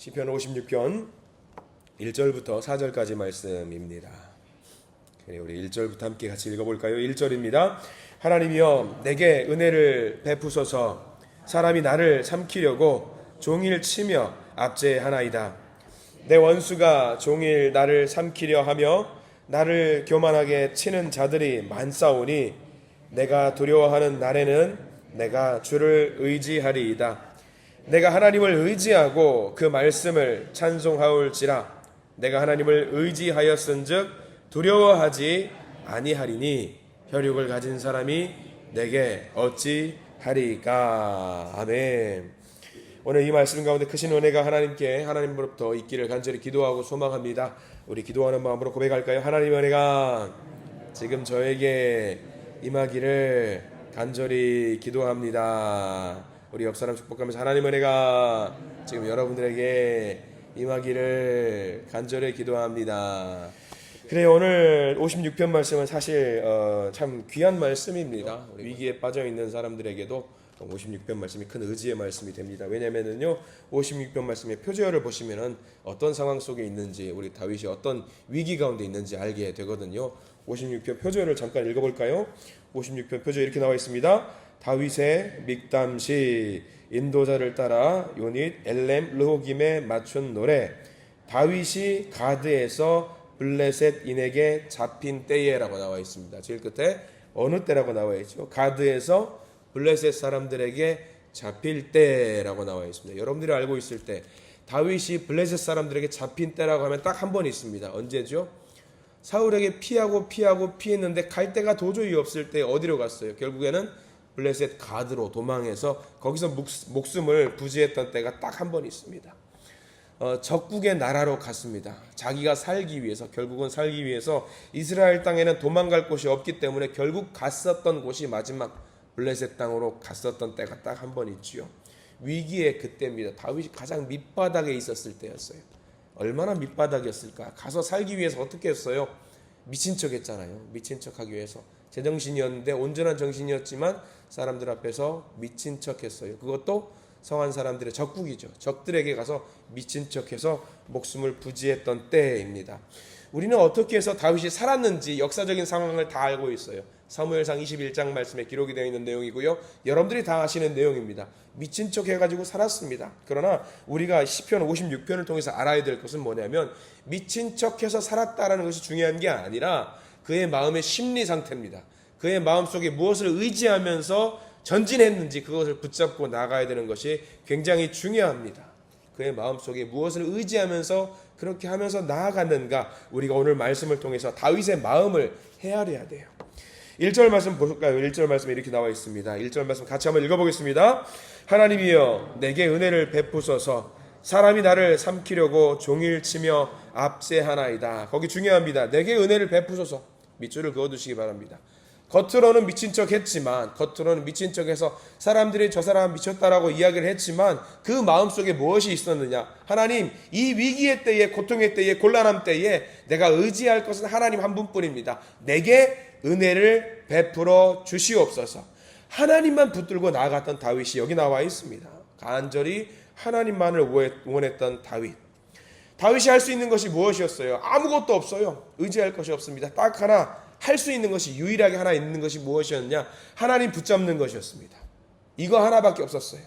시편 56편 1절부터 4절까지 말씀입니다. 우리 1절부터 함께 같이 읽어볼까요? 1절입니다. 하나님이여 내게 은혜를 베푸소서. 사람이 나를 삼키려고 종일 치며 압제하나이다. 내 원수가 종일 나를 삼키려 하며 나를 교만하게 치는 자들이 많사오니 내가 두려워하는 날에는 내가 주를 의지하리이다. 내가 하나님을 의지하고 그 말씀을 찬송하올지라. 내가 하나님을 의지하였은즉 두려워하지 아니하리니 혈육을 가진 사람이 내게 어찌하리까. 아멘. 오늘 이 말씀 가운데 크신 은혜가 하나님으로부터 있기를 간절히 기도하고 소망합니다. 우리 기도하는 마음으로 고백할까요? 하나님의 은혜가 지금 저에게 임하기를 간절히 기도합니다. 우리 옆 사람 축복하면서 하나님의 은혜가 지금 여러분들에게 임하기를 간절히 기도합니다. 그래요. 오늘 56편 말씀은 사실 참 귀한 말씀입니다. 위기에 빠져 있는 사람들에게도 56편 말씀이 큰 의지의 말씀이 됩니다. 왜냐면은요, 56편 말씀의 표제어를 보시면은 어떤 상황 속에 있는지, 우리 다윗이 어떤 위기 가운데 있는지 알게 되거든요. 56편 표제어를 잠깐 읽어볼까요? 56편 표제어 이렇게 나와 있습니다. 다윗의 믹담시, 인도자를 따라 요닛 엘렘 르호김에 맞춘 노래. 다윗이 가드에서 블레셋인에게 잡힌 때에라고 나와 있습니다. 제일 끝에 어느 때라고 나와 있죠. 가드에서 블레셋 사람들에게 잡힐 때라고 나와 있습니다. 여러분들이 알고 있을 때 다윗이 블레셋 사람들에게 잡힌 때라고 하면 딱 한 번 있습니다. 언제죠? 사울에게 피했는데 갈 데가 도저히 없을 때 어디로 갔어요? 결국에는 블레셋 가드로 도망해서 거기서 목숨을 부지했던 때가 딱 한 번 있습니다. 적국의 나라로 갔습니다. 자기가 살기 위해서, 결국은 살기 위해서 이스라엘 땅에는 도망갈 곳이 없기 때문에 결국 갔었던 곳이 마지막 블레셋 땅으로 갔었던 때가 딱 한 번 있지요. 위기의 그때입니다. 다윗이 가장 밑바닥에 있었을 때였어요. 얼마나 밑바닥이었을까? 가서 살기 위해서 어떻게 했어요? 미친 척 했잖아요. 미친 척 하기 위해서. 제정신이었는데, 온전한 정신이었지만 사람들 앞에서 미친 척 했어요. 그것도 성한 사람들의 적국이죠. 적들에게 가서 미친 척해서 목숨을 부지했던 때입니다. 우리는 어떻게 해서 다윗이 살았는지 역사적인 상황을 다 알고 있어요. 사무엘상 21장 말씀에 기록이 되어 있는 내용이고요. 여러분들이 다 아시는 내용입니다. 미친 척 해가지고 살았습니다. 그러나 우리가 시편 56편을 통해서 알아야 될 것은 뭐냐면, 미친 척해서 살았다라는 것이 중요한 게 아니라 그의 마음의 심리 상태입니다. 그의 마음속에 무엇을 의지하면서 전진했는지 그것을 붙잡고 나가야 되는 것이 굉장히 중요합니다. 그의 마음속에 무엇을 의지하면서 그렇게 하면서 나아갔는가, 우리가 오늘 말씀을 통해서 다윗의 마음을 헤아려야 돼요. 1절 말씀 볼까요? 1절 말씀에 이렇게 나와 있습니다. 1절 말씀 같이 한번 읽어보겠습니다. 하나님이여 내게 은혜를 베푸소서. 사람이 나를 삼키려고 종일 치며 압제하나이다. 거기 중요합니다. 내게 은혜를 베푸소서. 밑줄을 그어두시기 바랍니다. 겉으로는 미친 척 했지만, 겉으로는 미친 척해서 사람들이 저 사람 미쳤다라고 이야기를 했지만 그 마음속에 무엇이 있었느냐? 하나님, 이 위기의 때에, 고통의 때에, 곤란함 때에 내가 의지할 것은 하나님 한 분뿐입니다. 내게 은혜를 베풀어 주시옵소서. 하나님만 붙들고 나아갔던 다윗이 여기 나와 있습니다. 간절히 하나님만을 원했던 다윗. 다윗이 할 수 있는 것이 무엇이었어요? 아무것도 없어요. 의지할 것이 없습니다. 딱 하나 할 수 있는 것이, 유일하게 하나 있는 것이 무엇이었냐? 하나님 붙잡는 것이었습니다. 이거 하나밖에 없었어요.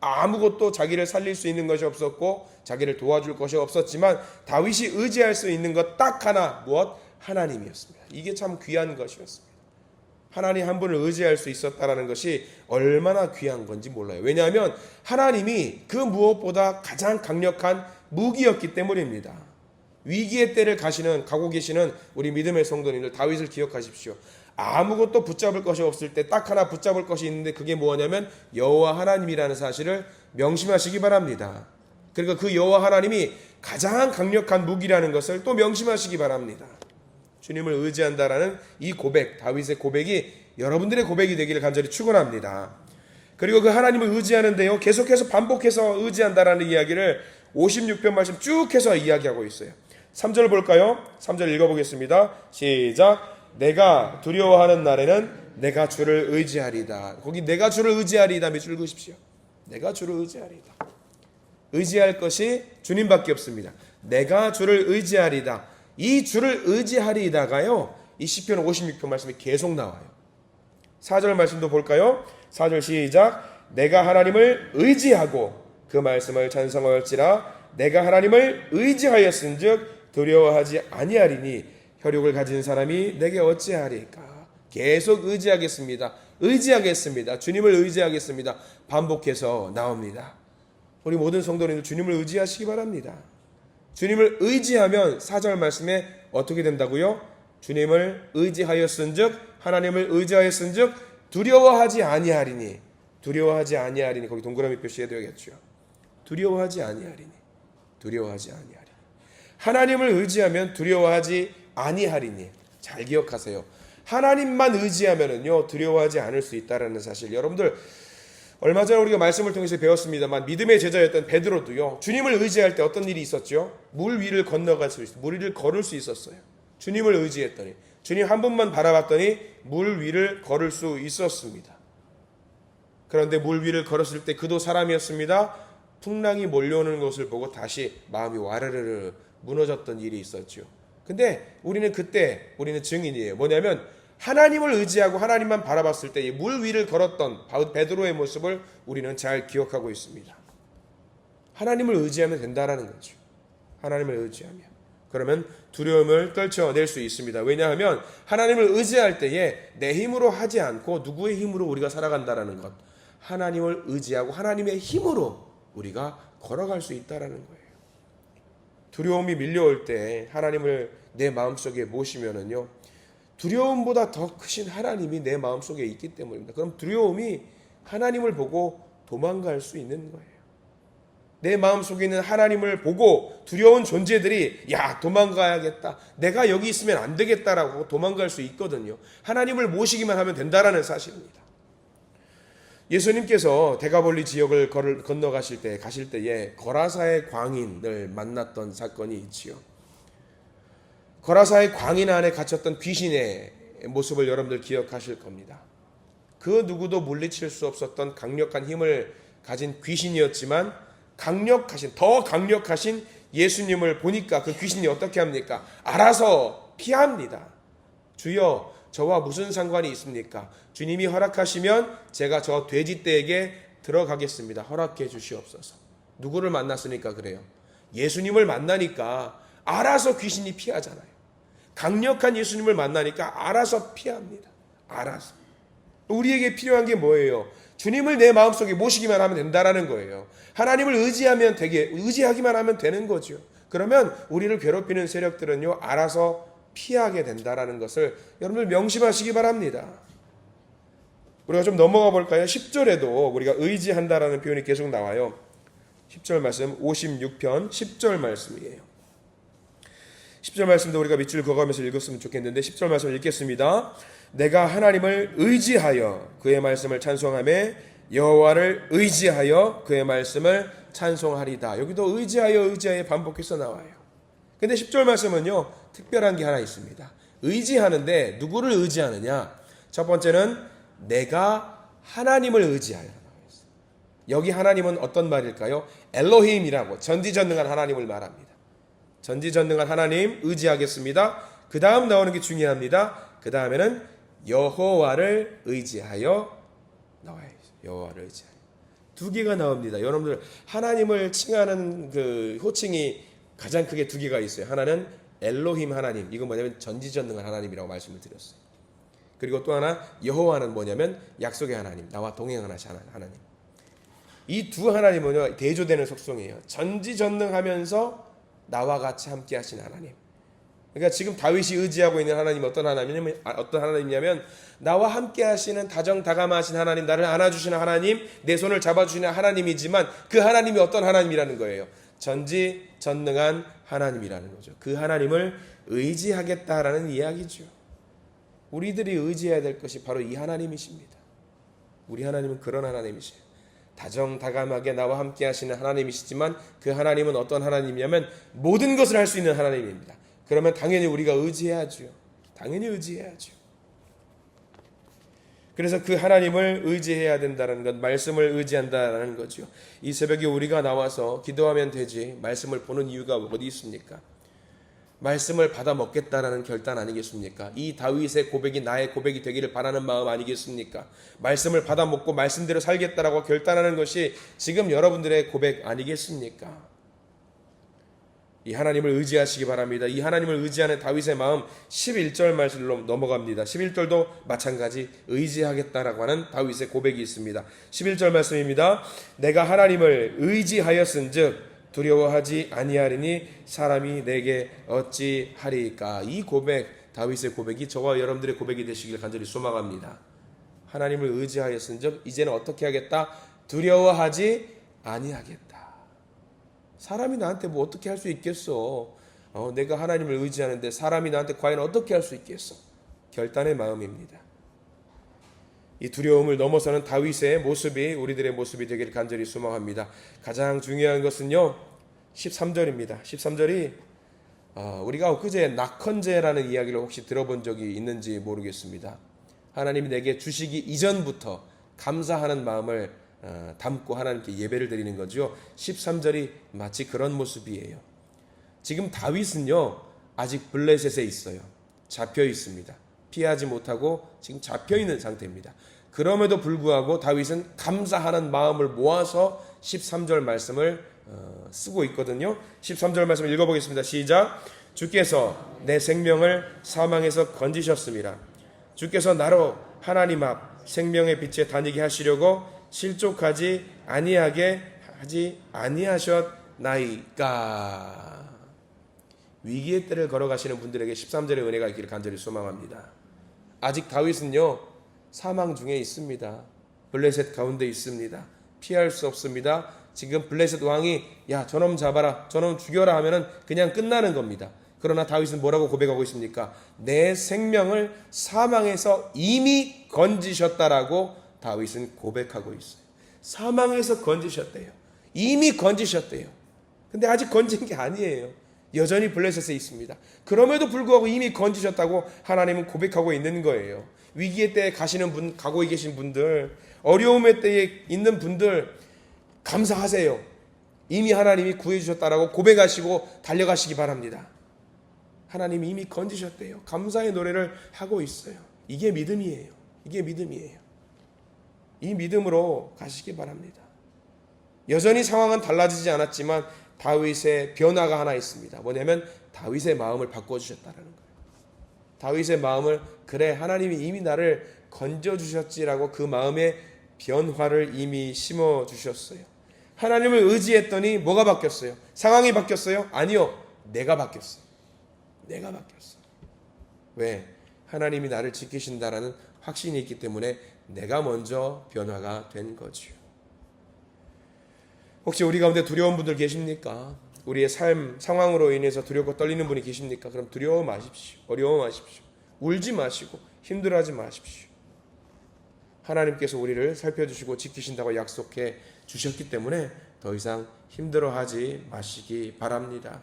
아무것도 자기를 살릴 수 있는 것이 없었고 자기를 도와줄 것이 없었지만 다윗이 의지할 수 있는 것 딱 하나, 무엇? 하나님이었습니다. 이게 참 귀한 것이었습니다. 하나님 한 분을 의지할 수 있었다는 것이 얼마나 귀한 건지 몰라요. 왜냐하면 하나님이 그 무엇보다 가장 강력한 무기였기 때문입니다. 위기의 때를 가고 계시는 우리 믿음의 성도님들, 다윗을 기억하십시오. 아무것도 붙잡을 것이 없을 때 딱 하나 붙잡을 것이 있는데 그게 뭐냐면 여호와 하나님이라는 사실을 명심하시기 바랍니다. 그러니까 그 여호와 하나님이 가장 강력한 무기라는 것을 또 명심하시기 바랍니다. 주님을 의지한다라는 이 고백, 다윗의 고백이 여러분들의 고백이 되기를 간절히 축원합니다. 그리고 그 하나님을 의지하는데요, 계속해서 반복해서 의지한다라는 이야기를 56편 말씀 쭉 해서 이야기하고 있어요. 3절 볼까요? 3절 읽어보겠습니다. 시작. 내가 두려워하는 날에는 내가 주를 의지하리다. 거기 내가 주를 의지하리다 밑줄 그으십시오. 내가 주를 의지하리다. 의지할 것이 주님밖에 없습니다. 내가 주를 의지하리다. 이 주를 의지하리다가요, 이 시편 56편 말씀이 계속 나와요. 4절 말씀도 볼까요? 4절 시작. 내가 하나님을 의지하고 그 말씀을 찬송할지라. 내가 하나님을 의지하였은즉 두려워하지 아니하리니 혈육을 가진 사람이 내게 어찌하리까. 계속 의지하겠습니다. 의지하겠습니다. 주님을 의지하겠습니다. 반복해서 나옵니다. 우리 모든 성도님들 주님을 의지하시기 바랍니다. 주님을 의지하면 4절 말씀에 어떻게 된다고요? 주님을 의지하였은즉, 하나님을 의지하였은즉 두려워하지 아니하리니. 두려워하지 아니하리니. 거기 동그라미 표시해둬야겠죠. 두려워하지 아니하리니. 두려워하지 아니하리니. 하나님을 의지하면 두려워하지 아니하리니. 잘 기억하세요. 하나님만 의지하면은요, 두려워하지 않을 수 있다라는 사실. 여러분들 얼마 전에 우리가 말씀을 통해서 배웠습니다만, 믿음의 제자였던 베드로도요, 주님을 의지할 때 어떤 일이 있었죠? 물 위를 건너갈 수 있어요. 물 위를 걸을 수 있었어요. 주님을 의지했더니, 주님 한 분만 바라봤더니 물 위를 걸을 수 있었습니다. 그런데 물 위를 걸었을 때 그도 사람이었습니다. 풍랑이 몰려오는 것을 보고 다시 마음이 와르르르 무너졌던 일이 있었죠. 근데 우리는 증인이에요. 뭐냐면 하나님을 의지하고 하나님만 바라봤을 때 물 위를 걸었던 베드로의 모습을 우리는 잘 기억하고 있습니다. 하나님을 의지하면 된다라는 거죠. 하나님을 의지하면. 그러면 두려움을 떨쳐낼 수 있습니다. 왜냐하면 하나님을 의지할 때에 내 힘으로 하지 않고 누구의 힘으로 우리가 살아간다라는 것. 하나님을 의지하고 하나님의 힘으로 우리가 걸어갈 수 있다라는 거예요. 두려움이 밀려올 때 하나님을 내 마음속에 모시면은요, 두려움보다 더 크신 하나님이 내 마음속에 있기 때문입니다. 그럼 두려움이 하나님을 보고 도망갈 수 있는 거예요. 내 마음속에 있는 하나님을 보고 두려운 존재들이 야, 도망가야겠다, 내가 여기 있으면 안 되겠다라고 도망갈 수 있거든요. 하나님을 모시기만 하면 된다라는 사실입니다. 예수님께서 데가볼리 지역을 건너가실 때에 거라사의 광인을 만났던 사건이 있지요. 거라사의 광인 안에 갇혔던 귀신의 모습을 여러분들 기억하실 겁니다. 그 누구도 물리칠 수 없었던 강력한 힘을 가진 귀신이었지만 더 강력하신 예수님을 보니까 그 귀신이 어떻게 합니까? 알아서 피합니다. 주여, 저와 무슨 상관이 있습니까? 주님이 허락하시면 제가 저 돼지떼에게 들어가겠습니다. 허락해 주시옵소서. 누구를 만났으니까 그래요? 예수님을 만나니까 알아서 귀신이 피하잖아요. 강력한 예수님을 만나니까 알아서 피합니다. 알아서. 우리에게 필요한 게 뭐예요? 주님을 내 마음속에 모시기만 하면 된다라는 거예요. 하나님을 의지하기만 하면 되는 거죠. 그러면 우리를 괴롭히는 세력들은요, 알아서 피하게 된다라는 것을 여러분들 명심하시기 바랍니다. 우리가 좀 넘어가 볼까요? 10절에도 우리가 의지한다라는 표현이 계속 나와요. 10절 말씀, 56편 10절 말씀이에요. 10절 말씀도 우리가 밑줄 그어가면서 읽었으면 좋겠는데 10절 말씀을 읽겠습니다. 내가 하나님을 의지하여 그의 말씀을 찬송하며 여호와를 의지하여 그의 말씀을 찬송하리다. 여기도 의지하여 반복해서 나와요. 근데 10절 말씀은요, 특별한 게 하나 있습니다. 의지하는데 누구를 의지하느냐? 첫 번째는 내가 하나님을 의지하여. 여기 하나님은 어떤 말일까요? 엘로힘이라고 전지전능한 하나님을 말합니다. 전지전능한 하나님 의지하겠습니다. 그 다음 나오는 게 중요합니다. 그 다음에는 여호와를 의지하여 나와요. 여호와를 의지하여. 두 개가 나옵니다. 여러분들 하나님을 칭하는 그 호칭이 가장 크게 두 개가 있어요. 하나는 엘로힘 하나님, 이건 뭐냐면 전지전능한 하나님이라고 말씀을 드렸어요. 그리고 또 하나 여호와는 뭐냐면 약속의 하나님, 나와 동행하시는 하나님. 이 두 하나님은요, 대조되는 속성이에요. 전지전능하면서 나와 같이 함께 하시는 하나님. 그러니까 지금 다윗이 의지하고 있는 하나님이 어떤 하나님이냐면 나와 함께 하시는 다정다감하신 하나님, 나를 안아주시는 하나님, 내 손을 잡아주시는 하나님이지만 그 하나님이 어떤 하나님이라는 거예요? 전지전능한 하나님이라는 거죠. 그 하나님을 의지하겠다라는 이야기죠. 우리들이 의지해야 될 것이 바로 이 하나님이십니다. 우리 하나님은 그런 하나님이세요. 다정다감하게 나와 함께 하시는 하나님이시지만 그 하나님은 어떤 하나님이냐면 모든 것을 할 수 있는 하나님입니다. 그러면 당연히 우리가 의지해야죠. 당연히 의지해야죠. 그래서 그 하나님을 의지해야 된다는 것, 말씀을 의지한다라는 거죠. 이 새벽에 우리가 나와서 기도하면 되지 말씀을 보는 이유가 어디 있습니까? 말씀을 받아 먹겠다라는 결단 아니겠습니까? 이 다윗의 고백이 나의 고백이 되기를 바라는 마음 아니겠습니까? 말씀을 받아 먹고 말씀대로 살겠다라고 결단하는 것이 지금 여러분들의 고백 아니겠습니까? 이 하나님을 의지하시기 바랍니다. 이 하나님을 의지하는 다윗의 마음 11절 말씀으로 넘어갑니다. 11절도 마찬가지 의지하겠다라고 하는 다윗의 고백이 있습니다. 11절 말씀입니다. 내가 하나님을 의지하였은즉 두려워하지 아니하리니 사람이 내게 어찌하리까. 이 고백, 다윗의 고백이 저와 여러분들의 고백이 되시길 간절히 소망합니다. 하나님을 의지하였은즉 이제는 어떻게 하겠다? 두려워하지 아니하겠다. 사람이 나한테 뭐 어떻게 할 수 있겠어? 내가 하나님을 의지하는데 사람이 나한테 과연 어떻게 할 수 있겠어? 결단의 마음입니다. 이 두려움을 넘어서는 다윗의 모습이 우리들의 모습이 되기를 간절히 소망합니다. 가장 중요한 것은요 13절입니다. 13절이 우리가 엊그제 낙헌제라는 이야기를 혹시 들어본 적이 있는지 모르겠습니다. 하나님이 내게 주시기 이전부터 감사하는 마음을 담고 하나님께 예배를 드리는 거죠. 13절이 마치 그런 모습이에요. 지금 다윗은요 아직 블레셋에 있어요. 잡혀 있습니다. 피하지 못하고 지금 잡혀 있는 상태입니다. 그럼에도 불구하고 다윗은 감사하는 마음을 모아서 13절 말씀을 쓰고 있거든요. 13절 말씀을 읽어보겠습니다. 시작. 주께서 내 생명을 사망에서 건지셨습니다. 주께서 나로 하나님 앞 생명의 빛에 다니게 하시려고 실족하지 아니하게 하지 아니하셨나이까. 위기의 때를 걸어가시는 분들에게 13절의 은혜가 있기를 간절히 소망합니다. 아직 다윗은요 사망 중에 있습니다. 블레셋 가운데 있습니다. 피할 수 없습니다. 지금 블레셋 왕이 야 저놈 잡아라 저놈 죽여라 하면은 그냥 끝나는 겁니다. 그러나 다윗은 뭐라고 고백하고 있습니까? 내 생명을 사망에서 이미 건지셨다라고 다윗은 고백하고 있어요. 사망에서 건지셨대요. 이미 건지셨대요. 근데 아직 건진 게 아니에요. 여전히 블레셋에 있습니다. 그럼에도 불구하고 이미 건지셨다고 하나님은 고백하고 있는 거예요. 위기의 때에 가시는 분, 가고 계신 분들, 어려움의 때에 있는 분들 감사하세요. 이미 하나님이 구해주셨다라고 고백하시고 달려가시기 바랍니다. 하나님이 이미 건지셨대요. 감사의 노래를 하고 있어요. 이게 믿음이에요. 이게 믿음이에요. 이 믿음으로 가시기 바랍니다. 여전히 상황은 달라지지 않았지만 다윗의 변화가 하나 있습니다. 뭐냐면 다윗의 마음을 바꿔주셨다는 거예요. 다윗의 마음을 그래 하나님이 이미 나를 건져주셨지라고 그 마음의 변화를 이미 심어주셨어요. 하나님을 의지했더니 뭐가 바뀌었어요? 상황이 바뀌었어요? 아니요. 내가 바뀌었어요. 내가 바뀌었어요. 왜? 하나님이 나를 지키신다라는 확신이 있기 때문에 내가 먼저 변화가 된 거죠. 혹시 우리 가운데 두려운 분들 계십니까? 우리의 삶 상황으로 인해서 두렵고 떨리는 분이 계십니까? 그럼 두려워 마십시오. 어려워 마십시오. 울지 마시고 힘들어하지 마십시오. 하나님께서 우리를 살펴주시고 지키신다고 약속해 주셨기 때문에 더 이상 힘들어하지 마시기 바랍니다.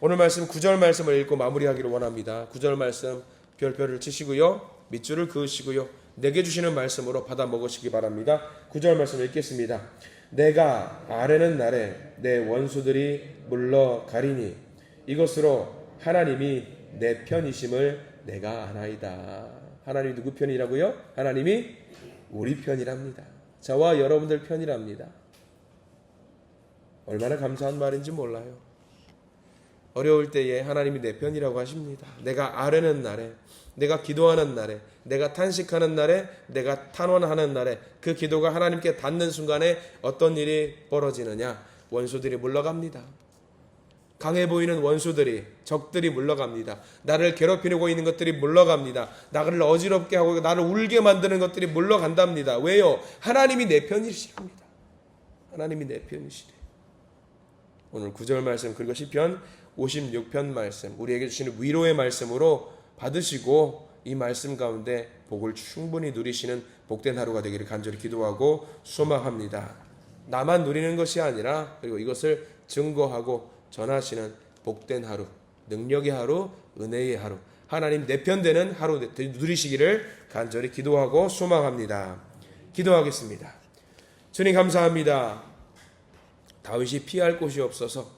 오늘 말씀 9절 말씀을 읽고 마무리하기를 원합니다. 9절 말씀 별표를 치시고요. 밑줄을 그으시고요. 내게 주시는 말씀으로 받아 먹으시기 바랍니다. 9절 말씀 읽겠습니다. 내가 아뢰는 날에 내 원수들이 물러가리니 이것으로 하나님이 내 편이심을 내가 아나이다. 하나님이 누구 편이라고요? 하나님이 우리 편이랍니다. 저와 여러분들 편이랍니다. 얼마나 감사한 말인지 몰라요. 어려울 때에 하나님이 내 편이라고 하십니다. 내가 아뢰는 날에, 내가 기도하는 날에, 내가 탄식하는 날에, 내가 탄원하는 날에 그 기도가 하나님께 닿는 순간에 어떤 일이 벌어지느냐? 원수들이 물러갑니다. 강해 보이는 원수들이, 적들이 물러갑니다. 나를 괴롭히고 있는 것들이 물러갑니다. 나를 어지럽게 하고 나를 울게 만드는 것들이 물러간답니다. 왜요? 하나님이 내 편이시랍니다. 하나님이 내 편이시래. 오늘 9절 말씀 그리고 시편 56편 말씀 우리에게 주시는 위로의 말씀으로 받으시고 이 말씀 가운데 복을 충분히 누리시는 복된 하루가 되기를 간절히 기도하고 소망합니다. 나만 누리는 것이 아니라 그리고 이것을 증거하고 전하시는 복된 하루, 능력의 하루, 은혜의 하루, 하나님 내 편 되는 하루 누리시기를 간절히 기도하고 소망합니다. 기도하겠습니다. 주님 감사합니다. 다윗이 피할 곳이 없어서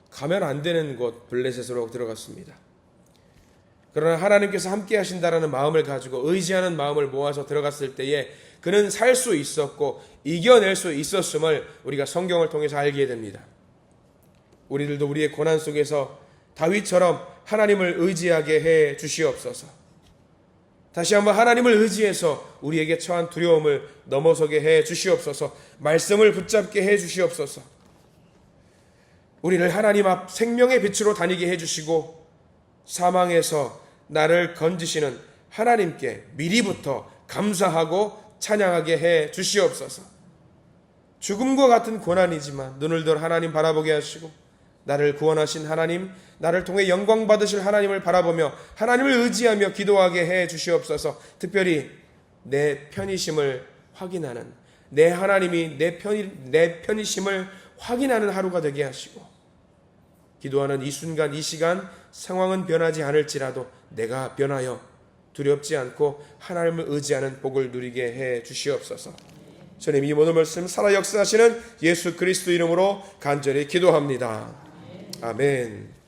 가면 안 되는 곳 블레셋으로 들어갔습니다. 그러나 하나님께서 함께 하신다라는 마음을 가지고 의지하는 마음을 모아서 들어갔을 때에 그는 살 수 있었고 이겨낼 수 있었음을 우리가 성경을 통해서 알게 됩니다. 우리들도 우리의 고난 속에서 다윗처럼 하나님을 의지하게 해 주시옵소서. 다시 한번 하나님을 의지해서 우리에게 처한 두려움을 넘어서게 해 주시옵소서. 말씀을 붙잡게 해 주시옵소서. 우리를 하나님 앞 생명의 빛으로 다니게 해 주시고 사망에서 나를 건지시는 하나님께 미리부터 감사하고 찬양하게 해 주시옵소서. 죽음과 같은 고난이지만 눈을 들어 하나님 바라보게 하시고 나를 구원하신 하나님, 나를 통해 영광 받으실 하나님을 바라보며 하나님을 의지하며 기도하게 해 주시옵소서. 특별히 내 편이심을 확인하는, 내 하나님이 내 편이심을 확인하는 하루가 되게 하시고, 기도하는 이 순간 이 시간 상황은 변하지 않을지라도 내가 변하여 두렵지 않고 하나님을 의지하는 복을 누리게 해 주시옵소서. 주님, 이 모든 말씀 살아 역사하시는 예수 그리스도 이름으로 간절히 기도합니다. 아멘.